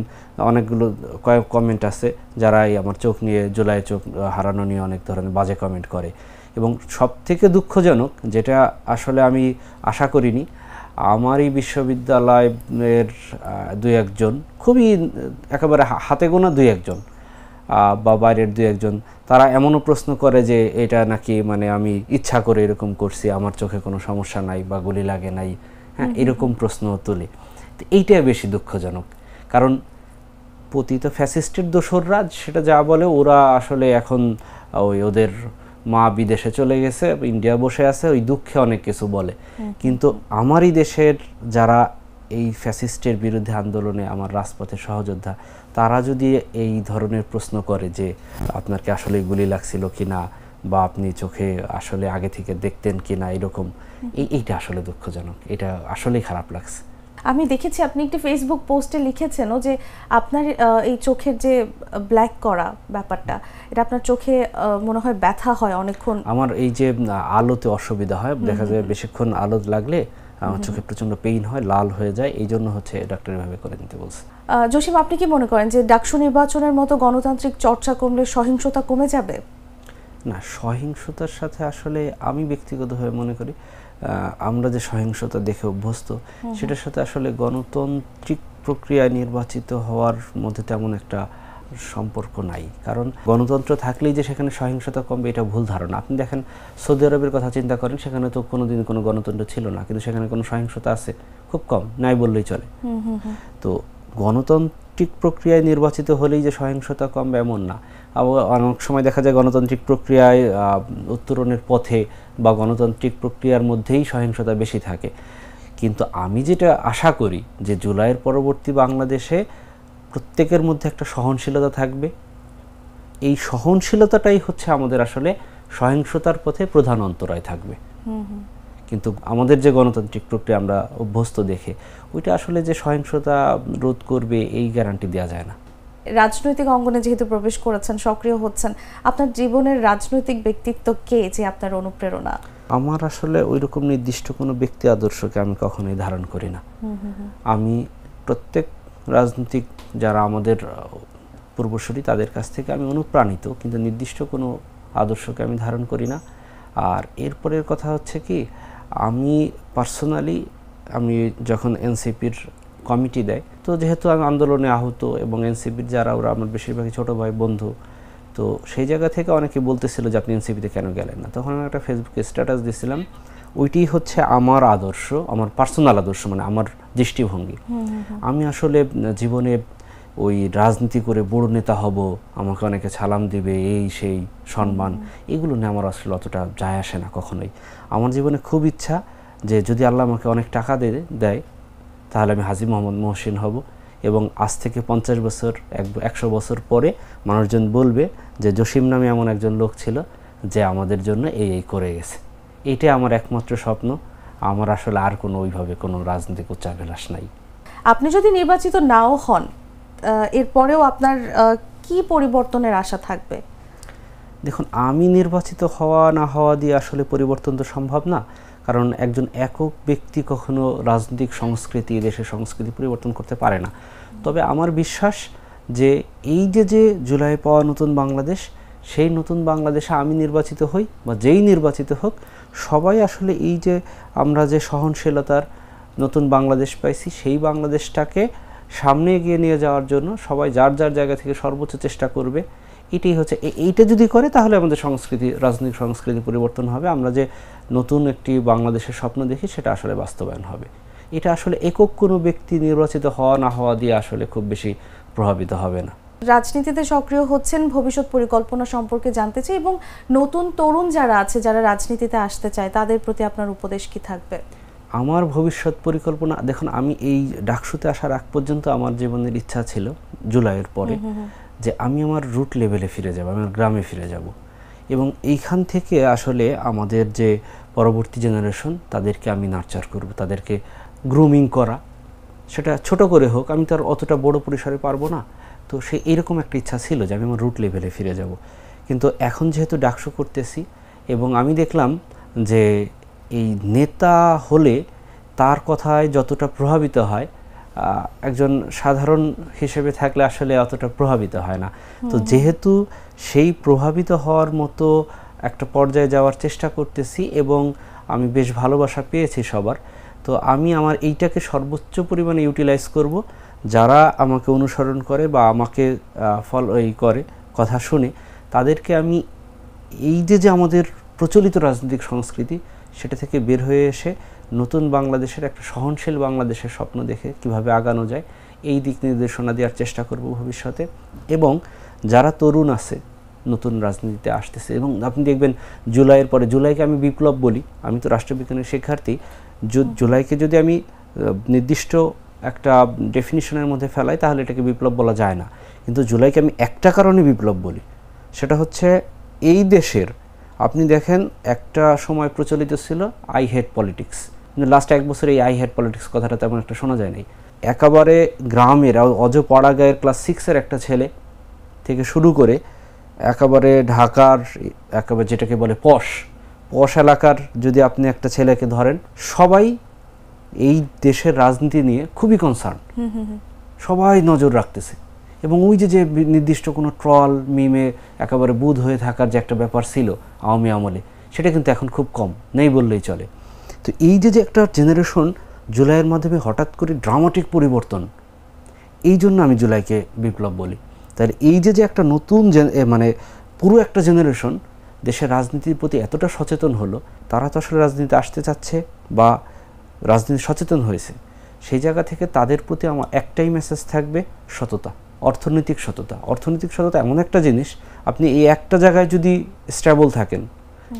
অনেকগুলো কয়েক কমেন্ট আছে যারা আমার চোখ নিয়ে, জুলাই চোখ হারানো নিয়ে অনেক ধরনের বাজে কমেন্ট করে। এবং সবথেকে দুঃখজনক, যেটা আসলে আমি আশা করিনি, আমারই বিশ্ববিদ্যালয়ের দুই একজন, খুবই একেবারে হাতে গোনা দুই একজন বা বাইরের দুই একজন, তারা এমনও প্রশ্ন করে যে এটা নাকি মানে আমি ইচ্ছা করে এরকম করছি, আমার চোখে কোনো সমস্যা নাই বা গুলি লাগে নাই, হ্যাঁ, এরকম প্রশ্ন তোলে। তো এইটাই বেশি দুঃখজনক, কারণ পতিত ফ্যাসিস্টের দোসররা সেটা যা বলে, ওরা আসলে এখন ওই ওদের মা বিদেশে চলে গেছে, ইন্ডিয়া বসে আছে, ওই দুঃখে অনেক কিছু বলে। কিন্তু আমারই দেশের যারা এই ফ্যাসিস্টের বিরুদ্ধে আন্দোলনে আমার রাজপথের সহযোদ্ধা, তারা যদি এই ধরনের প্রশ্ন করে যে আপনার কি আসলে গুলি লাগছিল কিনা, বা আপনি চোখে আসলে আগে থেকে দেখতেন কিনা, এরকম, এইটা আসলে দুঃখজনক, এটা আসলেই খারাপ লাগছে। আমি দেখেছি আপনি একটি ফেসবুক পোস্টে লিখেছেন যে আপনার এই চোখের যে ব্ল্যাক করা ব্যাপারটা, এটা আপনার চোখে মনে হয় ব্যথা হয় অনেকক্ষণ। আমার এই যে আলোতে অসুবিধা হয়, দেখা যায় বেশিক্ষণ আলো লাগলে আমার চোখে প্রচন্ড পেইন হয়, লাল হয়ে যায়, এই জন্য হচ্ছে ডাক্তার এভাবে করে নিতে বলছে। জসিম, আপনি কি মনে করেন যে ডাকসু নির্বাচনের মতো গণতান্ত্রিক চর্চা কমলে সহিংসতা কমে যাবে? না, সহিংসতার সাথে আসলে আমি ব্যক্তিগতভাবে মনে করি আমরা যে সহিংসতা দেখে অভ্যস্ত, সেটার সাথে আসলে গণতান্ত্রিক প্রক্রিয়ায় নির্বাচিত হওয়ার মধ্যে তেমন একটা সম্পর্ক নাই। কারণ গণতন্ত্র থাকলেই যে সেখানে সহিংসতা কমবে, এটা ভুল ধারণা। আপনি দেখেন সৌদি আরবের কথা চিন্তা করেন, সেখানে তো কোনোদিন কোনো গণতন্ত্র ছিল না, কিন্তু সেখানে কোনো সহিংসতা আছে খুব কম, নাই বললেই চলে। তো গণতান্ত্রিক প্রক্রিয়ায় নির্বাচিত হলেই যে সহিংসতা কমবে এমন না। আবার অনেক সময় দেখা যায় গণতান্ত্রিক প্রক্রিয়ায় উত্তরণের পথে বা গণতান্ত্রিক প্রক্রিয়ার মধ্যেই সহিংসতা বেশি থাকে। কিন্তু আমি যেটা আশা করি যে জুলাইয়ের পরবর্তী বাংলাদেশে প্রত্যেকের মধ্যে একটা সহনশীলতা থাকবে। এই সহনশীলতাটাই হচ্ছে আমাদের আসলে সহিংসতার পথে প্রধান অন্তরায় থাকবে। কিন্তু আমাদের যে গণতান্ত্রিক প্রক্রিয়া আমরা অভ্যস্ত দেখে, ওইটা আসলে যে সহিংসতা রোধ করবে এই গ্যারান্টি দেওয়া যায় না। রাজনৈতিক অঙ্গনে যেহেতু প্রবেশ করেছেন, সক্রিয় হচ্ছেন, আপনার জীবনের রাজনৈতিক ব্যক্তিত্ব কে যে আপনার অনুপ্রেরণা? আমার আসলে ওইরকম নির্দিষ্ট কোনো ব্যক্তি আদর্শকে আমি কখনোই ধারণ করি না। আমি প্রত্যেক রাজনৈতিক যারা আমাদের পূর্বসূরি, তাদের কাছ থেকে আমি অনুপ্রাণিত, কিন্তু নির্দিষ্ট কোনো আদর্শকে আমি ধারণ করি না। আর এরপরের কথা হচ্ছে কি, আমি পার্সোনালি আমি যখন এনসিপির কমিটি দেয়। তো যেহেতু আমি আন্দোলনে আহত এবং এনসিপির যারা ওরা আমার বেশিরভাগই ছোটো ভাই বন্ধু, তো সেই জায়গা থেকে অনেকে বলতেছিল যে আপনি এনসিপিতে কেন গেলেন না। তখন আমি একটা ফেসবুকে স্ট্যাটাস দিয়েছিলাম, ওইটি হচ্ছে আমার আদর্শ, আমার পার্সোনাল আদর্শ, মানে আমার দৃষ্টিভঙ্গি। আমি আসলে জীবনে ওই রাজনীতি করে বড় নেতা হব, আমাকে অনেকে সালাম দিবে, এই সেই সম্মান, এগুলো নিয়ে আমার আসলে অতটা যায় আসে না কখনোই। আমার জীবনে খুব ইচ্ছা যে যদি আল্লাহ আমাকে অনেক টাকা দেয় তাহলে আমি হাজী মোহাম্মদ মহসিন হব, এবং আজ থেকে 50 বছর 100 বছর পরে মানুষজন বলবে যে জসিম নামে এমন একজন লোক ছিল যে আমাদের জন্য এই করে গেছে। এইটাই আমার একমাত্র স্বপ্ন। আমার আসলে আর কোনো ওইভাবে কোনো রাজনৈতিক উচ্চাভিলাষ নাই। আপনি যদি নির্বাচিত নাও হন, এরপরেও আপনার কি পরিবর্তনের আশা থাকবে? দেখুন, আমি নির্বাচিত হওয়া না হওয়া দিয়ে আসলে পরিবর্তন তো সম্ভব না, কারণ একজন একক ব্যক্তি কখনো রাজনৈতিক সংস্কৃতি, দেশের সংস্কৃতি পরিবর্তন করতে পারে না। তবে আমার বিশ্বাস যে এই যে জুলাই পাওয়া নতুন বাংলাদেশ, সেই নতুন বাংলাদেশে আমি নির্বাচিত হই বা যেই নির্বাচিত হোক, সবাই আসলে এই যে আমরা যে সহনশীলতার নতুন বাংলাদেশ পাইছি, সেই বাংলাদেশটাকে সামনে এগিয়ে নিয়ে যাওয়ার জন্য সবাই যার যার জায়গা থেকে সর্বোচ্চ চেষ্টা করবে। এটাই হচ্ছে, এইটা যদি করে তাহলে আমাদের সংস্কৃতি, রাজনৈতিক সংস্কৃতি পরিবর্তন হবে। আমরা যে নতুন একটি বাংলাদেশের স্বপ্ন দেখি সেটা আসলে বাস্তবায়ন হবে। এটা আসলে একক কোনো ব্যক্তি নির্বাচিত হওয়া না হওয়া দিয়ে আসলে খুব বেশি প্রভাবিত হবে না। রাজনীতিতে সক্রিয় হচ্ছেন, ভবিষ্যৎ পরিকল্পনা সম্পর্কে জানতে চাই, এবং নতুন তরুণ যারা আছে, যারা রাজনীতিতে আসতে চায়, তাদের প্রতি আপনার উপদেশ কি থাকবে? আমার ভবিষ্যৎ পরিকল্পনা, দেখুন, আমি এই ডাকসুতে আসার আগ পর্যন্ত আমার জীবনের ইচ্ছা ছিল জুলাইয়ের পরে যে আমি আমার রুট লেভেলে ফিরে যাব, আমার গ্রামে ফিরে যাব, এবং এইখান থেকে আসলে আমাদের যে পরবর্তী জেনারেশন, তাদেরকে আমি নার্চার করব, তাদেরকে গ্রুমিং করা, সেটা ছোট করে হোক, আমি তো আর অতটা বড় পরিসরে পারবো না। তো এরকম একটা ইচ্ছা ছিল যে আমি আমার রুট লেভেলে ফিরে যাব। কিন্তু এখন যেহেতু ডাকসু করতেছি, এবং আমি দেখলাম যে এই নেতা হলে তার কথায় যতটা প্রভাবিত হয়, একজন সাধারণ হিসেবে থাকলে আসলে অতটা প্রভাবিত হয় না। তো যেহেতু সেই প্রভাবিত হওয়ার মতো একটা পর্যায়ে যাওয়ার চেষ্টা করতেছি, এবং আমি বেশ ভালোবাসা পেয়েছি সবার, তো আমি আমার এইটাকে সর্বোচ্চ পরিমাণে ইউটিলাইজ করব। যারা আমাকে অনুসরণ করে বা আমাকে ফলো করে, কথা শুনে, তাদেরকে আমি এই যে আমাদের প্রচলিত রাজনৈতিক সংস্কৃতি, সেটা থেকে বের হয়ে এসে নতুন বাংলাদেশের একটা সহনশীল বাংলাদেশের স্বপ্ন দেখে কিভাবে আগানো যায়, এই দিক নির্দেশনা দেওয়ার চেষ্টা করব ভবিষ্যতে। এবং যারা তরুণ আছে, নতুন রাজনীতিতে আসতেছে, এবং আপনি দেখবেন জুলাইয়ের পরে, জুলাইকে আমি বিপ্লব বলি, আমি তো রাষ্ট্রবিজ্ঞানের শিক্ষার্থী, জুলাইকে যদি আমি নির্দিষ্ট একটা ডেফিনিশনের মধ্যে ফেলাই তাহলে এটাকে বিপ্লব বলা যায় না। কিন্তু জুলাইকে আমি একটা কারণে বিপ্লব বলি, সেটা হচ্ছে এই দেশের, আপনি দেখেন একটা সময় প্রচলিত ছিল আই হেট পলিটিক্স, কিন্তু লাস্ট 1 বছরে এই আই হেট পলিটিক্স কথাটা তেমন একটা শোনা যায় নাই। একেবারে গ্রামের অজপাড়া গায়ের ক্লাস 6-এর একটা ছেলে থেকে শুরু করে একেবারে ঢাকার একেবারে যেটাকে বলে পশ এলাকার যদি আপনি একটা ছেলেকে ধরেন, সবাই এই দেশের রাজনীতি নিয়ে খুবই কনসার্ন, সবাই নজর রাখতেছে। এবং ওই যে নির্দিষ্ট কোনো ট্রল মিমে একেবারে বুঁদ হয়ে থাকার যে একটা ব্যাপার ছিল আওয়ামী আমলে, সেটা কিন্তু এখন খুব কম, নেই বললেই চলে। তো এই যে একটা জেনারেশন জুলাইয়ের মাধ্যমে হঠাৎ করে ড্রামাটিক পরিবর্তন, এই জন্য আমি জুলাইকে বিপ্লব বলি। তাহলে এই যে একটা নতুন মানে পুরো একটা জেনারেশন দেশের রাজনীতির প্রতি এতটা সচেতন হলো, তারা তো আসলে রাজনীতিতে আসতে চাচ্ছে বা রাজনীতি সচেতন হয়েছে, সেই জায়গা থেকে তাদের প্রতি আমার একটাই মেসেজ থাকবে, সততা, অর্থনৈতিক সততা। অর্থনৈতিক সততা এমন একটা জিনিস, আপনি এই একটা জায়গায় যদি স্টেবল থাকেন,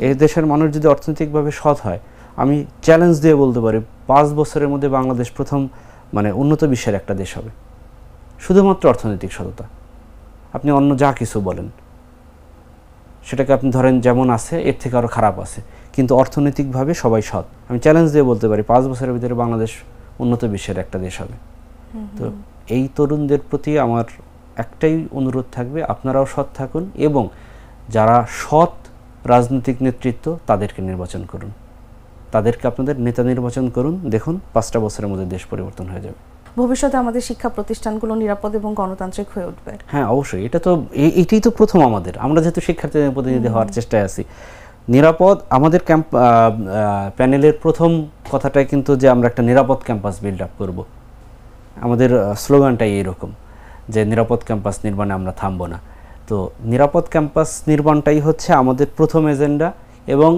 এই দেশের মানুষ যদি অর্থনৈতিকভাবে সৎ হয়, আমি চ্যালেঞ্জ দিয়ে বলতে পারি 5 বছরের মধ্যে বাংলাদেশ প্রথম মানে উন্নত বিশ্বের একটা দেশ হবে, শুধুমাত্র অর্থনৈতিক সততা। আপনি অন্য যা কিছু বলেন সেটাকে আপনি ধরেন যেমন আছে, এর থেকে আরও খারাপ আছে, কিন্তু অর্থনৈতিকভাবে সবাই সৎ। আমি চ্যালেঞ্জ দিয়ে বলতে পারি 5 বছরের ভিতরে বাংলাদেশ উন্নত বিশ্বের একটা দেশ হবে। তো এই তরুণদের প্রতি আমার একটাই অনুরোধ থাকবে, আপনারাও সৎ থাকুন, এবং যারা সৎ রাজনৈতিক নেতৃত্ব তাদেরকে নির্বাচন করুন, তাদেরকে আপনাদের নেতা নির্বাচন করুন। দেখুন 5টা বছরের মধ্যে দেশ পরিবর্তন হয়ে যাবে। ভবিষ্যতে আমাদের শিক্ষা প্রতিষ্ঠানগুলো নিরাপদ এবং গণতান্ত্রিক হয়ে উঠবে। হ্যাঁ, অবশ্যই। এটাই তো প্রথম আমাদের, আমরা যেহেতু শিক্ষার্থীদের প্রতিনিধি হওয়ার চেষ্টায় আছি, নিরাপদ আমাদের প্যানেলের প্রথম কথাটাই কিন্তু যে আমরা একটা নিরাপদ ক্যাম্পাস বিল্ড আপ করব। আমাদের স্লোগানটাই এরকম যে নিরাপদ ক্যাম্পাস নির্মাণে আমরা থামবো না। তো নিরাপদ ক্যাম্পাস নির্মাণটাই হচ্ছে আমাদের প্রথম এজেন্ডা, এবং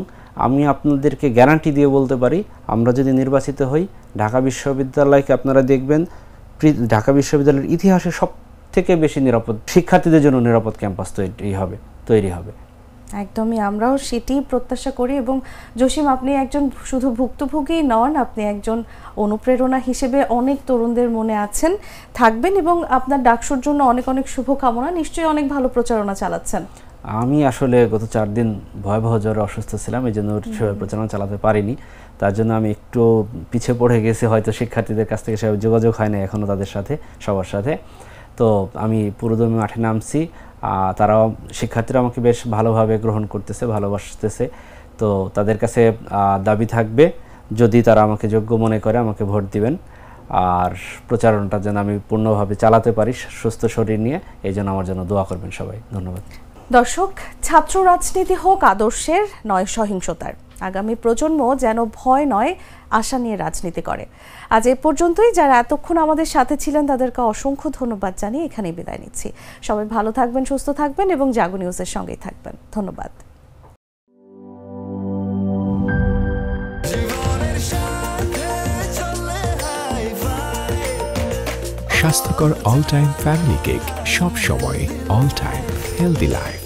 আমি আপনাদেরকে গ্যারান্টি দিয়ে বলতে পারি আমরা যদি নির্বাচিত হই, ঢাকা বিশ্ববিদ্যালয়কে আপনারা দেখবেন ঢাকা বিশ্ববিদ্যালয়ের ইতিহাসে সবথেকে বেশি নিরাপদ, শিক্ষার্থীদের জন্য নিরাপদ ক্যাম্পাস তৈরি হবে। একদমই, আমরাও সেটি প্রত্যাশা করি। এবং জসিম, আপনি একজন শুধু ভুক্তভোগী নন, আপনি একজন অনুপ্রেরণা হিসেবে অনেক তরুণদের মনে আছেন, থাকবেন, এবং আপনার ডাকসুর জন্য অনেক অনেক শুভকামনা। নিশ্চয়ই অনেক ভালো প্রচারণা চালাচ্ছেন। আমি আসলে গত 4 দিন ভয়াবহ জ্বরে অসুস্থ ছিলাম, এই জন্য প্রচারণা চালাতে পারিনি। তার জন্য আমি একটু পিছিয়ে পড়ে গেছি, হয়তো শিক্ষার্থীদের কাছ থেকে সেভাবে যোগাযোগ হয় না এখনও তাদের সাথে, সবার সাথে। তো আমি পুরোদমে মাঠে নামছি, তারাও শিক্ষার্থীরা আমাকে বেশ ভালোভাবে গ্রহণ করতেছে, ভালোবাসতেছে। তো তাদের কাছে দাবি থাকবে, যদি তারা আমাকে যোগ্য মনে করে আমাকে ভোট দিবেন, আর প্রচারণাটা যেন আমি পূর্ণভাবে চালাতে পারি সুস্থ শরীর নিয়ে, এই জন্য আমার জন্য দোয়া করবেন সবাই। ধন্যবাদ। দর্শক, ছাত্র রাজনীতি হোক আদর্শের নয় সহিংসতার, আগামী প্রজন্ম যেন ভয় নয় আশা নিয়ে রাজনীতি করে। আজ এ পর্যন্তই। যারা এতক্ষণ আমাদের সাথে ছিলেন তাদেরকে অসংখ্য ধন্যবাদ জানিয়ে এখানেই বিদায় নিচ্ছি। সবাই ভালো থাকবেন, সুস্থ থাকবেন এবং জাগো নিউজের সঙ্গেই থাকবেন। ধন্যবাদ। স্বাস্থ্যকর অল টাইম ফ্যামিলি কেক, সব সময় অল টাইম হেলদি লাইফ।